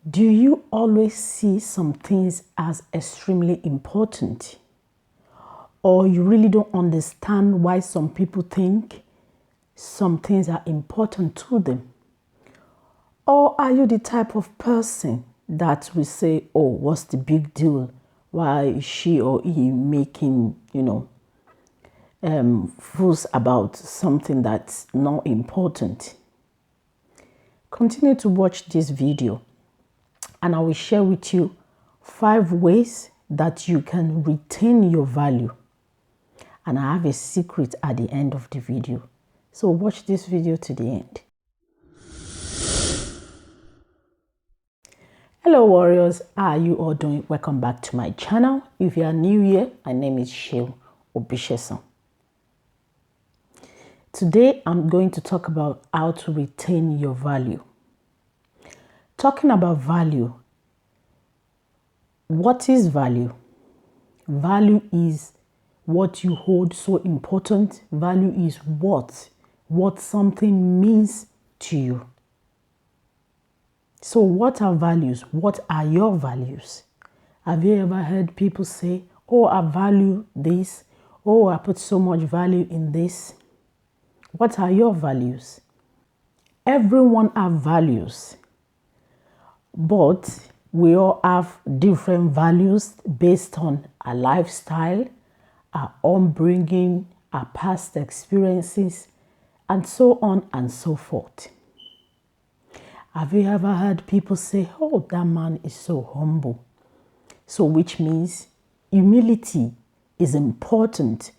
Do you always see some things as extremely important? Or you really don't understand why some people think some things are important to them? Or are you the type of person that will say, oh, what's the big deal? Why is she or he making, fuss about something that's not important? Continue to watch this video and I will share with you 5 ways that you can retain your value. And I have a secret at the end of the video. So watch this video to the end. Hello warriors, how are you all doing? Welcome back to my channel. If you are new here, my name is Seun Obisesan. Today I'm going to talk about how to retain your value. Talking about value, what is value? Value is what you hold so important. Value is what something means to you. So what are values? What are your values? Have you ever heard people say, oh, I value this. Oh, I put so much value in this. What are your values? Everyone has values, but we all have different values based on our lifestyle, our upbringing, our past experiences, and so on and so forth. Have you ever heard people say, oh, that man is so humble? So which means humility is important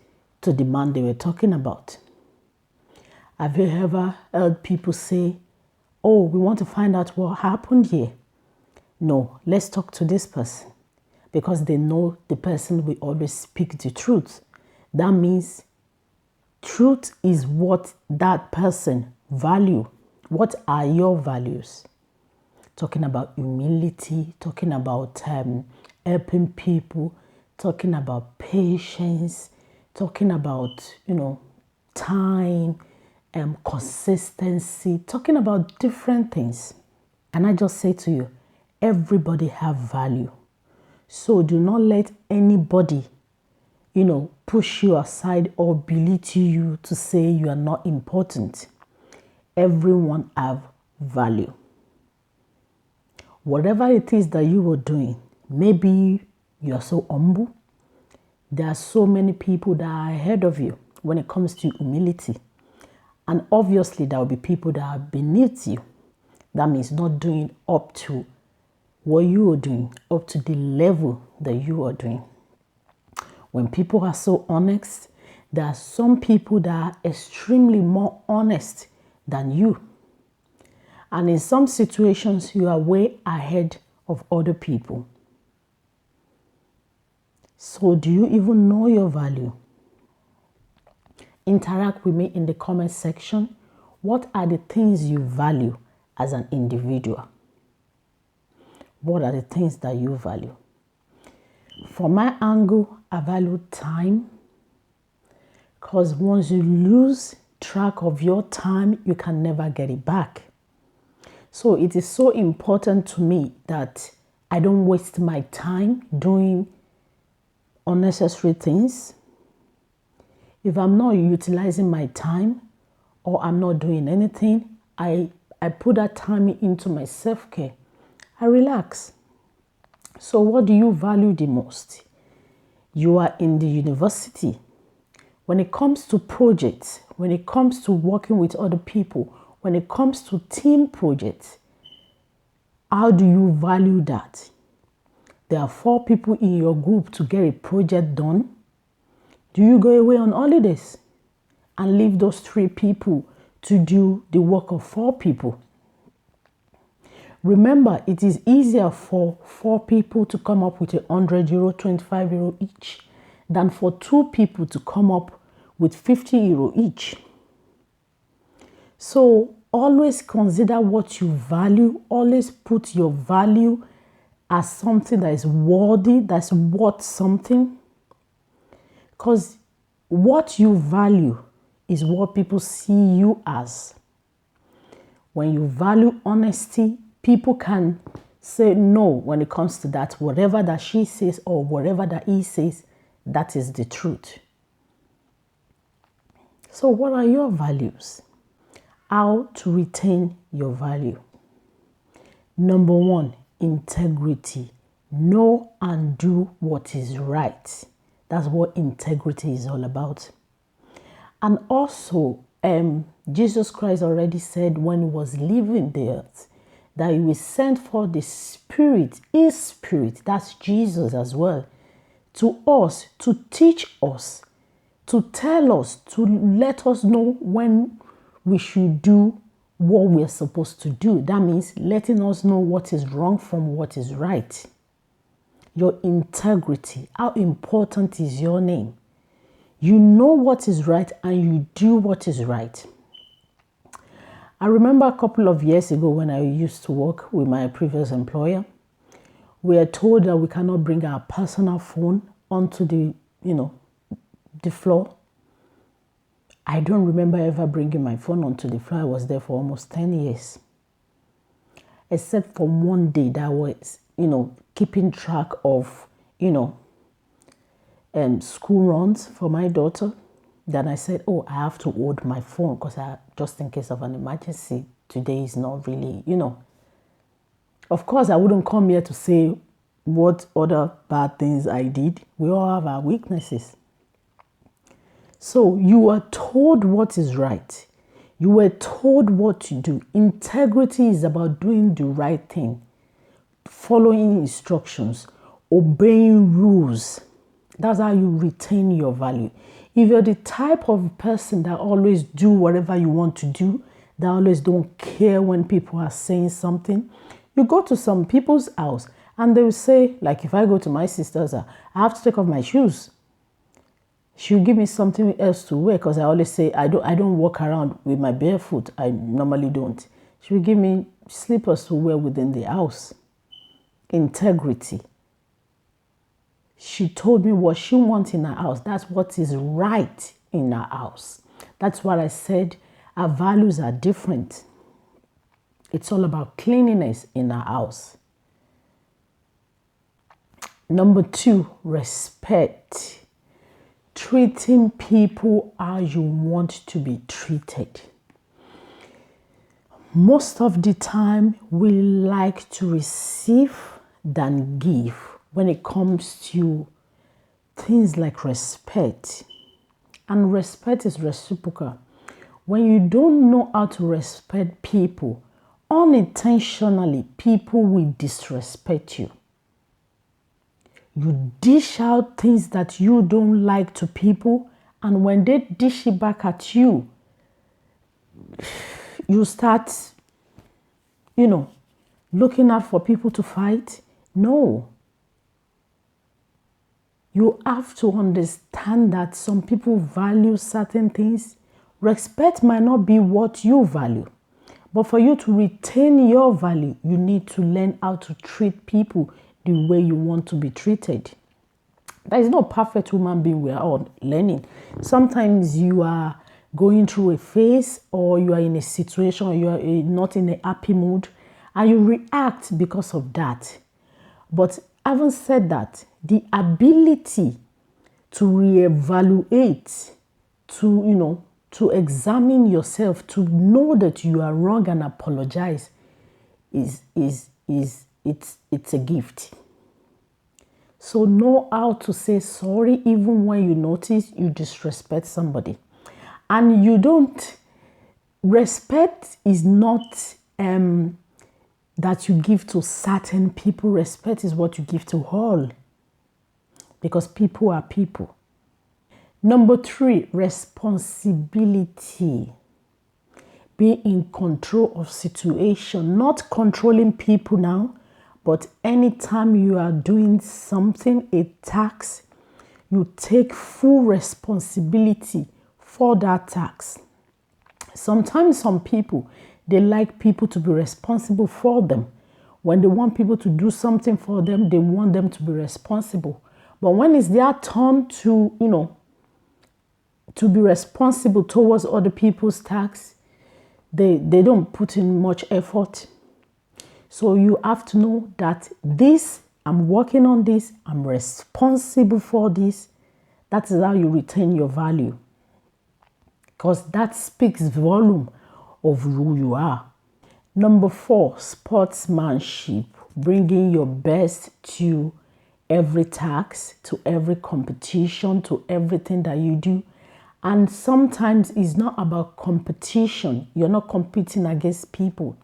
to the man they were talking about. Have you ever heard people say, oh, we want to find out what happened here? No, let's talk to this person, because they know the person will always speak the truth. That means truth is what that person value. What are your values? Talking about humility, talking about helping people, talking about patience, talking about, time, consistency, talking about different things. And I just say to you, everybody have value. So do not let anybody, push you aside or belittle you to say you are not important. Everyone have value. Whatever it is that you are doing, maybe you are so humble. There are so many people that are ahead of you when it comes to humility. And obviously there will be people that are beneath you. That means not doing up to what you are doing, up to the level that you are doing. When people are so honest, there are some people that are extremely more honest than you. And in some situations, you are way ahead of other people. So do you even know your value? Interact with me in the comment section. What are the things you value as an individual? What are the things that you value? From my angle, I value time, because once you lose track of your time, you can never get it back. So it is so important to me that I don't waste my time doing unnecessary things. If I'm not utilizing my time or I'm not doing anything, I put that time into my self-care. I relax. So what do you value the most? You are in the university. When it comes to projects, when it comes to working with other people, when it comes to team projects, how do you value that? There are 4 people in your group to get a project done. Do you go away on holidays and leave those 3 people to do the work of 4 people? Remember, it is easier for 4 people to come up with €100, €25 each, than for 2 people to come up with €50 each. So always consider what you value. Always put your value as something that is worthy, that's worth something. Because what you value is what people see you as. When you value honesty, people can say no when it comes to that. Whatever that she says or whatever that he says, that is the truth. So what are your values? How to retain your value? Number one, integrity. Know and do what is right. That's what integrity is all about. And also, Jesus Christ already said when he was leaving the earth that he will send for the Spirit, his Spirit, that's Jesus as well, to us, to teach us, to tell us, to let us know when we should do what we're supposed to do. That means letting us know what is wrong from what is right. Your integrity. How important is your name? You know what is right and you do what is right. I remember a couple of years ago when I used to work with my previous employer, we are told that we cannot bring our personal phone onto the floor. I don't remember ever bringing my phone onto the floor. I was there for almost 10 years. Except for one day that was, keeping track of, school runs for my daughter. Then I said, oh, I have to hold my phone because just in case of an emergency, today is not really, Of course, I wouldn't come here to say what other bad things I did. We all have our weaknesses. So you are told what is right. You were told what to do. Integrity is about doing the right thing, following instructions, obeying rules. That's how you retain your value. If you're the type of person that always do whatever you want to do, that always don't care when people are saying something, you go to some people's house and they will say, like if I go to my sister's house, I have to take off my shoes. She'll give me something else to wear because I always say I don't walk around with my bare foot. I normally don't. She will give me slippers to wear within the house. Integrity. She told me what she wants in her house. That's what is right in her house. That's what I said. Our values are different. It's all about cleanliness in our house. Number two, respect. Treating people how you want to be treated. Most of the time, we like to receive than give when it comes to things like respect. And respect is reciprocal. When you don't know how to respect people, unintentionally, people will disrespect you. You dish out things that you don't like to people, and when they dish it back at you, you start, looking out for people to fight. No. You have to understand that some people value certain things. Respect might not be what you value, but for you to retain your value, you need to learn how to treat people the way you want to be treated. There is no perfect human being. We are all learning. Sometimes you are going through a phase, or you are in a situation, or you are not in a happy mood, and you react because of that. But having said that, the ability to reevaluate, to examine yourself, to know that you are wrong and apologize, it's a gift. So know how to say sorry even when you notice you disrespect somebody. And you don't, respect is not that you give to certain people. Respect is what you give to all, because people are people. Number three, responsibility. Be in control of situation, not controlling people now, but anytime you are doing something, a task, you take full responsibility for that task. Sometimes some people, they like people to be responsible for them. When they want people to do something for them, they want them to be responsible. But when it's their turn to, to be responsible towards other people's tasks, they don't put in much effort. So you have to know that this, I'm working on this, I'm responsible for this. That is how you retain your value. Because that speaks volume of who you are. Number 4, sportsmanship. Bringing your best to every task, to every competition, to everything that you do. And sometimes it's not about competition. You're not competing against people.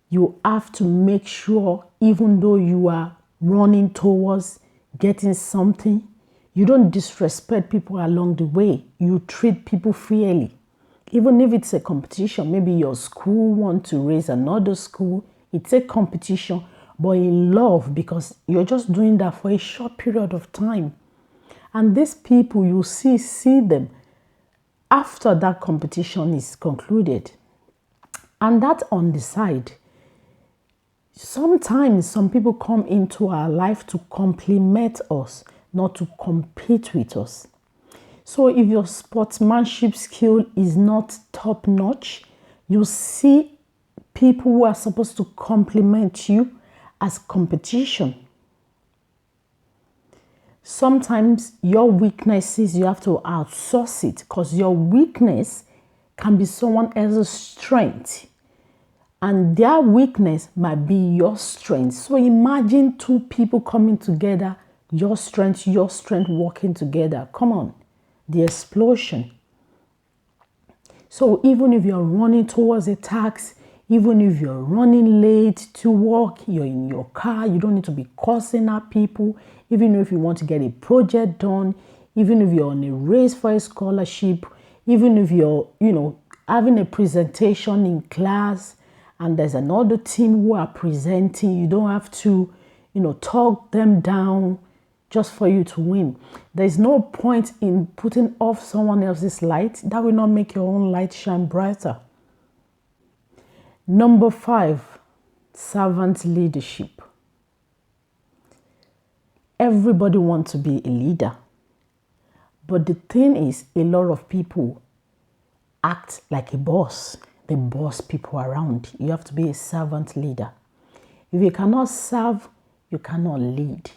You have to make sure, even though you are running towards getting something, you don't disrespect people along the way. You treat people fairly. Even if it's a competition, maybe your school wants to raise another school, it's a competition, but in love, because you're just doing that for a short period of time. And these people, you see them after that competition is concluded. And that on the side, sometimes some people come into our life to compliment us, not to compete with us. So if your sportsmanship skill is not top notch, you see people who are supposed to compliment you as competition. Sometimes your weaknesses, you have to outsource it, because your weakness can be someone else's strength. And their weakness might be your strength. So imagine 2 people coming together, your strength working together. Come on, the explosion. So even if you're running towards a task, even if you're running late to work, you're in your car, you don't need to be cursing at people. Even if you want to get a project done, even if you're on a race for a scholarship, even if you're, having a presentation in class and there's another team who are presenting, you don't have to, talk them down just for you to win. There's no point in putting off someone else's light. That will not make your own light shine brighter. Number 5, servant leadership. Everybody wants to be a leader. But the thing is, a lot of people act like a boss. They boss people around. You have to be a servant leader. If you cannot serve, you cannot lead.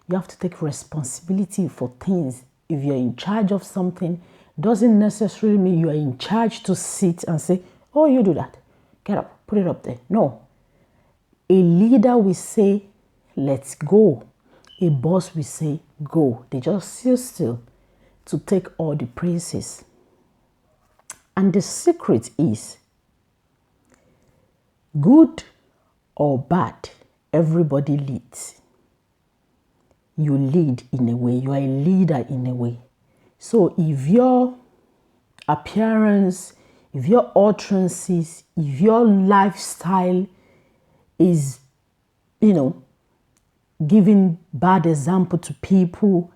You have to take responsibility for things. If you're in charge of something, doesn't necessarily mean you are in charge to sit and say, oh, you do that. Get up, put it up there. No. A leader will say, let's go. A boss will say, go. They just sit still to take all the praises. And the secret is, good or bad, everybody leads. You lead in a way. You are a leader in a way. So if your appearance, if your utterances, if your lifestyle is, giving bad example to people,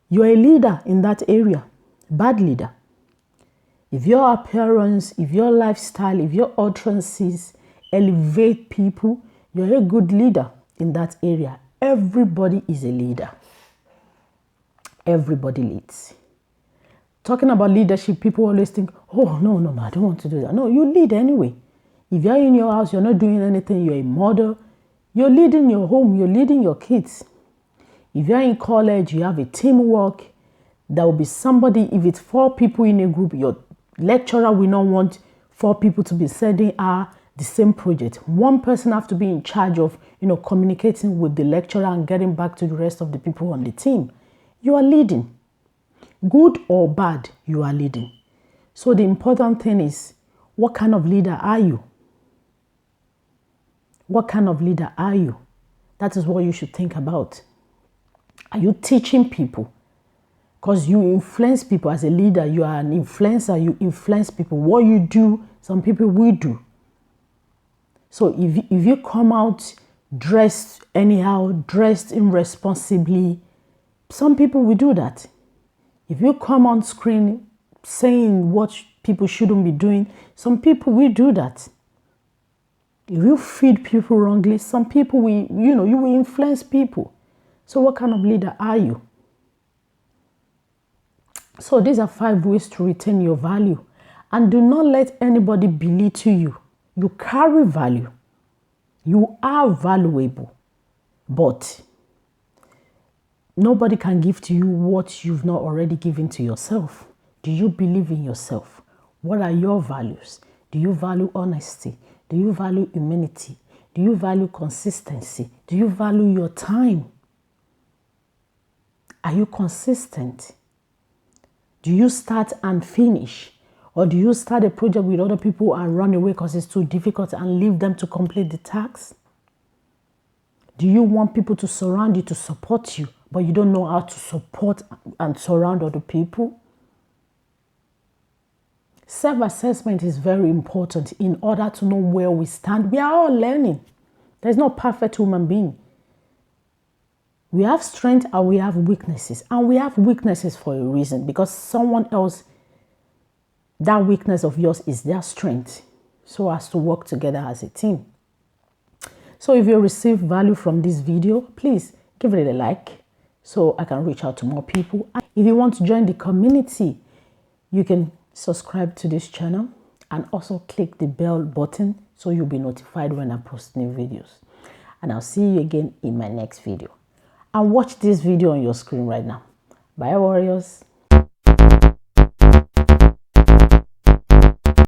you're a leader in that area. Bad leader. If your appearance, if your lifestyle, if your utterances elevate people, you're a good leader in that area. Everybody is a leader. Everybody leads. Talking about leadership, people always think, oh, no, I don't want to do that. No, you lead anyway. If you're in your house, you're not doing anything, you're a mother, you're leading your home, you're leading your kids. If you're in college, you have a teamwork, there will be somebody, if it's 4 people in a group, your lecturer will not want 4 people to be sending the same project. One person has to be in charge of, communicating with the lecturer and getting back to the rest of the people on the team. You are leading. Good or bad, you are leading. So the important thing is, what kind of leader are you? What kind of leader are you? That is what you should think about. Are you teaching people? Because you influence people as a leader. You are an influencer. You influence people. What you do, some people will do. So if you come out dressed anyhow, dressed irresponsibly, some people will do that. If you come on screen saying what people shouldn't be doing, some people will do that. If you feed people wrongly, some people will, you will influence people. So what kind of leader are you? So these are 5 ways to retain your value. And do not let anybody belittle you. You carry value. You are valuable. But nobody can give to you what you've not already given to yourself. Do you believe in yourself? What are your values? Do you value honesty? Do you value humility? Do you value consistency? Do you value your time? Are you consistent? Do you start and finish? Or do you start a project with other people and run away because it's too difficult and leave them to complete the task? Do you want people to surround you to support you, but you don't know how to support and surround other people? Self-assessment is very important in order to know where we stand. We are all learning. There's no perfect human being. We have strength and we have weaknesses. And we have weaknesses for a reason, because someone else, that weakness of yours is their strength, so as to work together as a team. So if you receive value from this video, please give it a like so I can reach out to more people. If you want to join the community, you can subscribe to this channel and also click the bell button so you'll be notified when I post new videos. And I'll see you again in my next video. And watch this video on your screen right now. Bye, warriors.